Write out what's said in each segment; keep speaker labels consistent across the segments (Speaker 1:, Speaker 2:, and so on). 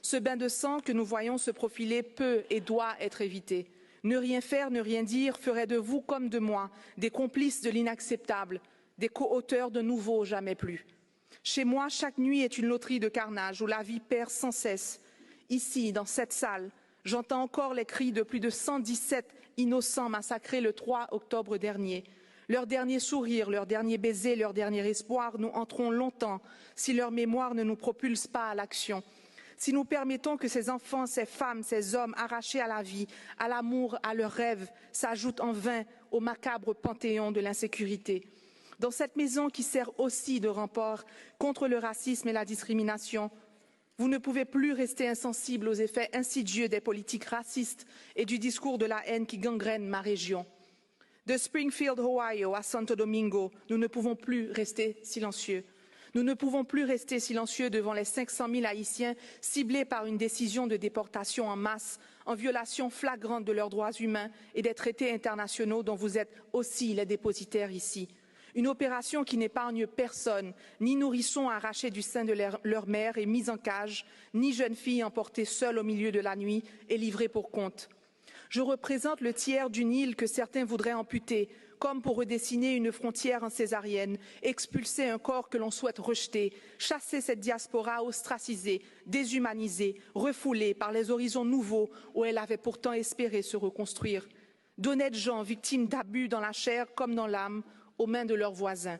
Speaker 1: Ce bain de sang que nous voyons se profiler peut et doit être évité. Ne rien faire, ne rien dire ferait de vous comme de moi des complices de l'inacceptable, des co-auteurs de nouveaux jamais plus. Chez moi, chaque nuit est une loterie de carnage où la vie perd sans cesse. Ici, dans cette salle, j'entends encore les cris de plus de 117 innocents massacrés le 3 octobre dernier. Leur dernier sourire, leur dernier baiser, leur dernier espoir nous hanteront longtemps si leur mémoire ne nous propulse pas à l'action. Si nous permettons que ces enfants, ces femmes, ces hommes arrachés à la vie, à l'amour, à leurs rêves, s'ajoutent en vain au macabre panthéon de l'insécurité. Dans cette maison qui sert aussi de rempart contre le racisme et la discrimination, vous ne pouvez plus rester insensible aux effets insidieux des politiques racistes et du discours de la haine qui gangrène ma région. De Springfield, Ohio, à Santo Domingo, nous ne pouvons plus rester silencieux. Nous ne pouvons plus rester silencieux devant les 500 000 Haïtiens ciblés par une décision de déportation en masse, en violation flagrante de leurs droits humains et des traités internationaux dont vous êtes aussi les dépositaires ici. Une opération qui n'épargne personne, ni nourrissons arrachés du sein de leur mère et mis en cage, ni jeunes filles emportées seules au milieu de la nuit et livrées pour compte. Je représente le tiers d'une île que certains voudraient amputer, comme pour redessiner une frontière en césarienne, expulser un corps que l'on souhaite rejeter, chasser cette diaspora ostracisée, déshumanisée, refoulée par les horizons nouveaux où elle avait pourtant espéré se reconstruire. D'honnêtes gens victimes d'abus dans la chair comme dans l'âme, aux mains de leurs voisins.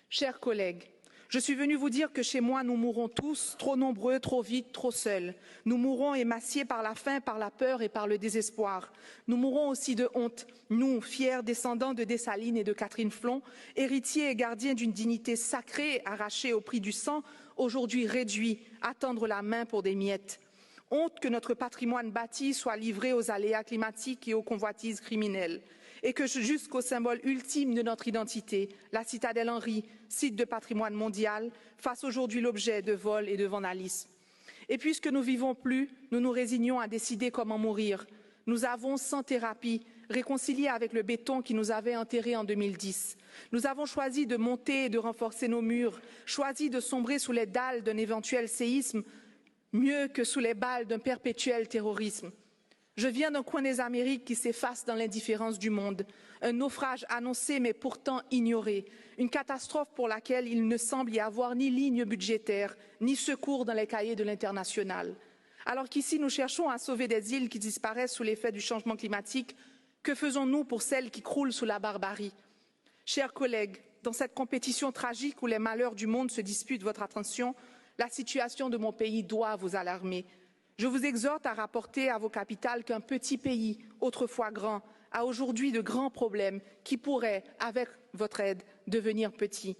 Speaker 1: Chers collègues, je suis venue vous dire que chez moi, nous mourrons tous, trop nombreux, trop vite, trop seuls. Nous mourrons émaciés par la faim, par la peur et par le désespoir. Nous mourrons aussi de honte, nous, fiers descendants de Dessalines et de Catherine Flon, héritiers et gardiens d'une dignité sacrée arrachée au prix du sang, aujourd'hui réduits à tendre la main pour des miettes. Honte que notre patrimoine bâti soit livré aux aléas climatiques et aux convoitises criminelles. Et que jusqu'au symbole ultime de notre identité, la citadelle Henri, site de patrimoine mondial, fasse aujourd'hui l'objet de vols et de vandalisme. Et puisque nous vivons plus, nous nous résignons à décider comment mourir. Nous avons, sans thérapie, réconcilié avec le béton qui nous avait enterrés en 2010. Nous avons choisi de monter et de renforcer nos murs, choisi de sombrer sous les dalles d'un éventuel séisme, mieux que sous les balles d'un perpétuel terrorisme. Je viens d'un coin des Amériques qui s'efface dans l'indifférence du monde, un naufrage annoncé mais pourtant ignoré, une catastrophe pour laquelle il ne semble y avoir ni ligne budgétaire, ni secours dans les cahiers de l'international. Alors qu'ici nous cherchons à sauver des îles qui disparaissent sous l'effet du changement climatique, que faisons-nous pour celles qui croulent sous la barbarie? Chers collègues, dans cette compétition tragique où les malheurs du monde se disputent votre attention, la situation de mon pays doit vous alarmer. Je vous exhorte à rapporter à vos capitales qu'un petit pays, autrefois grand, a aujourd'hui de grands problèmes qui pourraient, avec votre aide, devenir petits.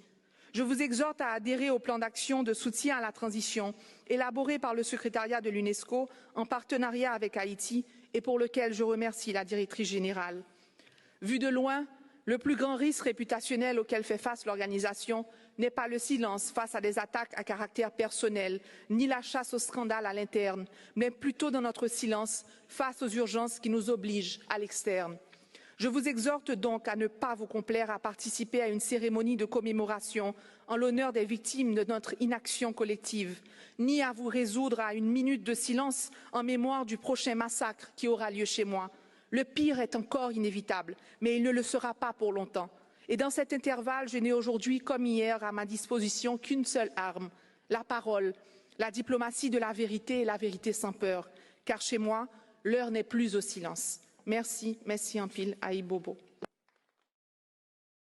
Speaker 1: Je vous exhorte à adhérer au plan d'action de soutien à la transition élaboré par le secrétariat de l'UNESCO en partenariat avec Haïti et pour lequel je remercie la directrice générale. Vu de loin, le plus grand risque réputationnel auquel fait face l'organisation n'est pas le silence face à des attaques à caractère personnel, ni la chasse au scandale à l'interne, mais plutôt dans notre silence face aux urgences qui nous obligent à l'externe. Je vous exhorte donc à ne pas vous complaire à participer à une cérémonie de commémoration en l'honneur des victimes de notre inaction collective, ni à vous résoudre à une minute de silence en mémoire du prochain massacre qui aura lieu chez moi. Le pire est encore inévitable, mais il ne le sera pas pour longtemps. Et dans cet intervalle, je n'ai aujourd'hui comme hier à ma disposition qu'une seule arme, la parole, la diplomatie de la vérité et la vérité sans peur. Car chez moi, l'heure n'est plus au silence. Merci, merci en pile, Aïe Bobo.